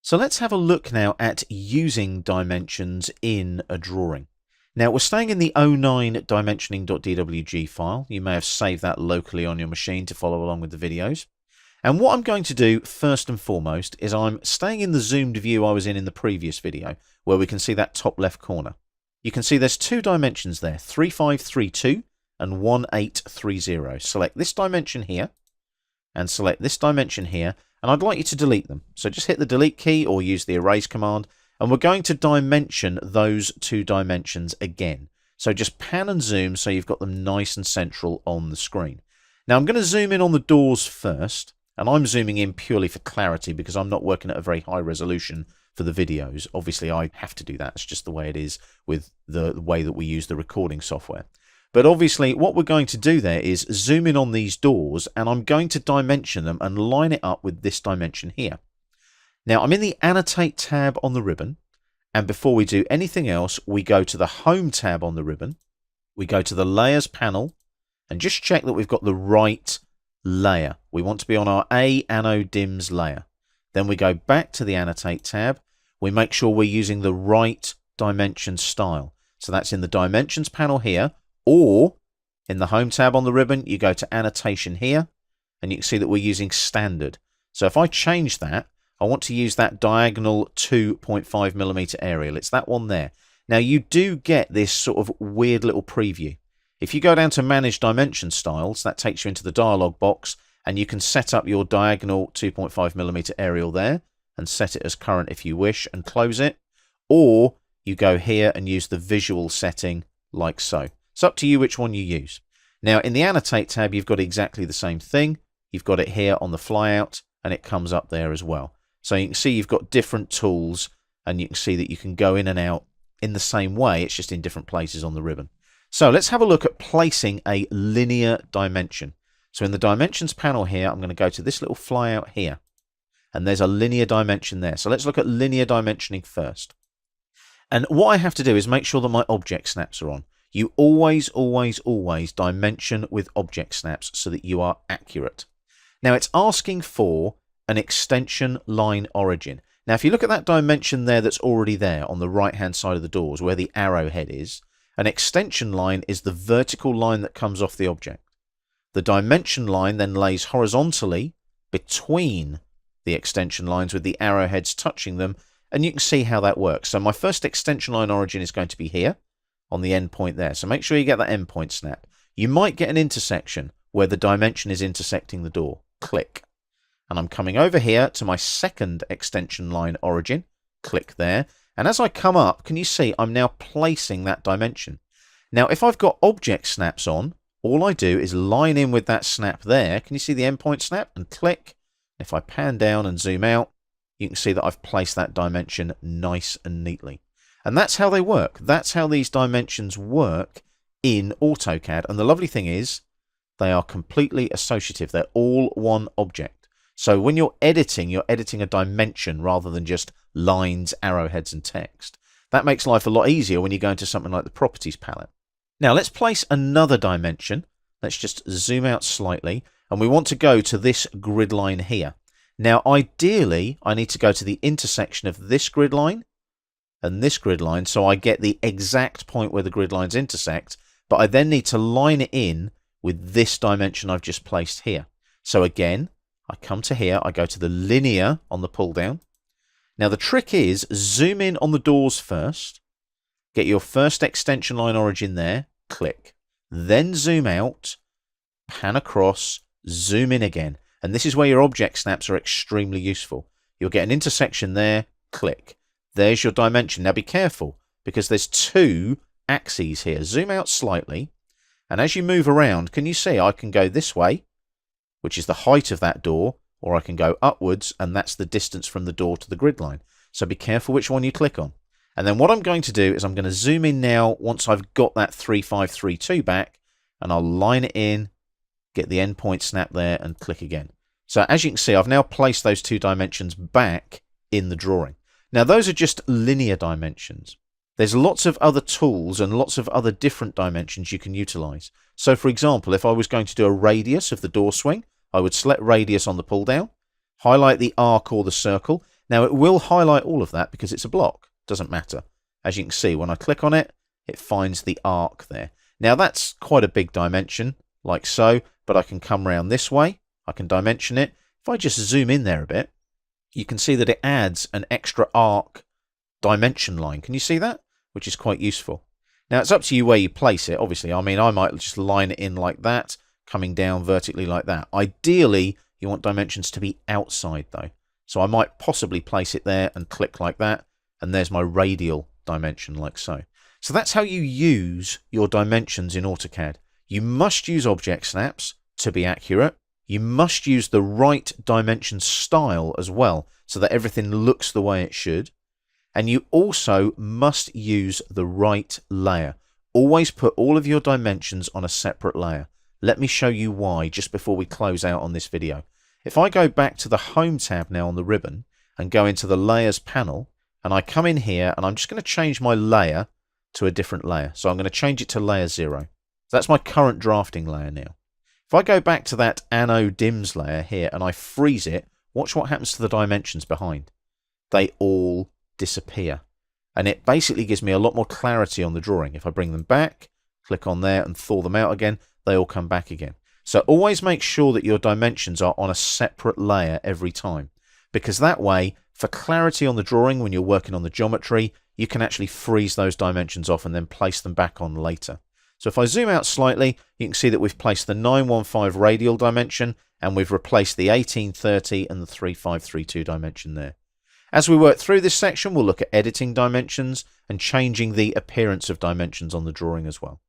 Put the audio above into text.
So let's have a look now at using dimensions in a drawing. Now we're staying in the 09 dimensioning.dwg file. You may have saved that locally on your machine to follow along with the videos. And what I'm going to do first and foremost is I'm staying in the zoomed view I was in the previous video, where we can see that top left corner. You can see there's two dimensions there, 3532 and 1830. Select this dimension here and select this dimension here, and I'd like you to delete them. So just hit the delete key or use the erase command, and we're going to dimension those two dimensions again. So just pan and zoom so you've got them nice and central on the screen. Now I'm going to zoom in on the doors first, and I'm zooming in purely for clarity because I'm not working at a very high resolution for the videos. Obviously I have to do that, it's just the way it is with the way that we use the recording software. But obviously what we're going to do there is zoom in on these doors, and I'm going to dimension them and line it up with this dimension here. Now I'm in the Annotate tab on the ribbon, and before we do anything else we go to the Home tab on the ribbon, we go to the Layers panel and just check that we've got the right layer. We want to be on our A Anno Dims layer. Then we go back to the Annotate tab, we make sure we're using the right dimension style. So that's in the Dimensions panel here, or in the Home tab on the ribbon, you go to Annotation here, and you can see that we're using Standard. So if I change that, I want to use that diagonal 2.5mm aerial. It's that one there. Now you do get this sort of weird little preview. If you go down to Manage Dimension Styles, that takes you into the dialog box, and you can set up your diagonal 2.5mm aerial there, and set it as current if you wish, and close it. Or you go here and use the visual setting like so. It's up to you which one you use. Now in the Annotate tab you've got exactly the same thing. You've got it here on the flyout, and it comes up there as well. So you can see you've got different tools, and you can see that you can go in and out in the same way, it's just in different places on the ribbon. So let's have a look at placing a linear dimension. So in the Dimensions panel here, I'm going to go to this little flyout here, and there's a linear dimension there. So let's look at linear dimensioning first. And what I have to do is make sure that my object snaps are on. You always dimension with object snaps so that you are accurate. Now it's asking for an extension line origin. Now if you look at that dimension there that's already there on the right hand side of the doors where the arrowhead is, an extension line is the vertical line that comes off the object. The dimension line then lays horizontally between the extension lines with the arrowheads touching them, and you can see how that works. So my first extension line origin is going to be here on the end point there. So make sure you get that endpoint snap. You might get an intersection where the dimension is intersecting the door. Click. And I'm coming over here to my second extension line origin. Click there. And as I come up, can you see I'm now placing that dimension? Now if I've got object snaps on, all I do is line in with that snap there. Can you see the endpoint snap? And click. If I pan down and zoom out, you can see that I've placed that dimension nice and neatly. And that's how they work. That's how these dimensions work in Autocad. And the lovely thing is they are completely associative. They're all one object. So when you're editing a dimension rather than just lines, arrowheads and text. That makes life a lot easier when you go into something like the Properties palette. Now let's place another dimension. Let's just zoom out slightly, and we want to go to this grid line here. Now ideally I need to go to the intersection of this grid line and this grid line so I get the exact point where the grid lines intersect, but I then need to line it in with this dimension I've just placed here. So again, I come to here, I go to the linear on the pull down. Now the trick is zoom in on the doors first, get your first extension line origin there, click, then zoom out, pan across, zoom in again. And this is where your object snaps are extremely useful. You'll get an intersection there, click. There's your dimension. Now be careful because there's two axes here. Zoom out slightly, and as you move around, can you see I can go this way, which is the height of that door, or I can go upwards, and that's the distance from the door to the grid line. So be careful which one you click on. And then what I'm going to do is I'm going to zoom in now once I've got that 3532 back, and I'll line it in, get the endpoint snap there, and click again. So as you can see, I've now placed those two dimensions back in the drawing. Now those are just linear dimensions. There's lots of other tools and lots of other different dimensions you can utilize. So for example, if I was going to do a radius of the door swing, I would select radius on the pull down, highlight the arc or the circle, Now it will highlight all of that because it's a block. Doesn't matter. As you can see, when I click on it, it finds the arc there. Now that's quite a big dimension, like so, but I can come around this way. I can dimension it. If I just zoom in there a bit, you can see that it adds an extra arc dimension line. Can you see that? Which is quite useful. Now it's up to you where you place it, obviously. I mean, I might just line it in like that, coming down vertically like that. Ideally, you want dimensions to be outside though. So I might possibly place it there and click like that, and there's my radial dimension like so. So that's how you use your dimensions in AutoCAD. You must use object snaps to be accurate. You must use the right dimension style as well, so that everything looks the way it should. And you also must use the right layer. Always put all of your dimensions on a separate layer. Let me show you why just before we close out on this video. If I go back to the Home tab now on the ribbon and go into the Layers panel, and I come in here and I'm just going to change my layer to a different layer. So I'm going to change it to layer 0. So that's my current drafting layer now. If I go back to that Anno Dims layer here and I freeze it, watch what happens to the dimensions behind. They all disappear. And it basically gives me a lot more clarity on the drawing. If I bring them back, click on there and thaw them out again, they all come back again. So always make sure that your dimensions are on a separate layer every time, because that way, for clarity on the drawing when you're working on the geometry, you can actually freeze those dimensions off and then place them back on later. So if I zoom out slightly, you can see that we've placed the 915 radial dimension and we've replaced the 1830 and the 3532 dimension there. As we work through this section, we'll look at editing dimensions and changing the appearance of dimensions on the drawing as well.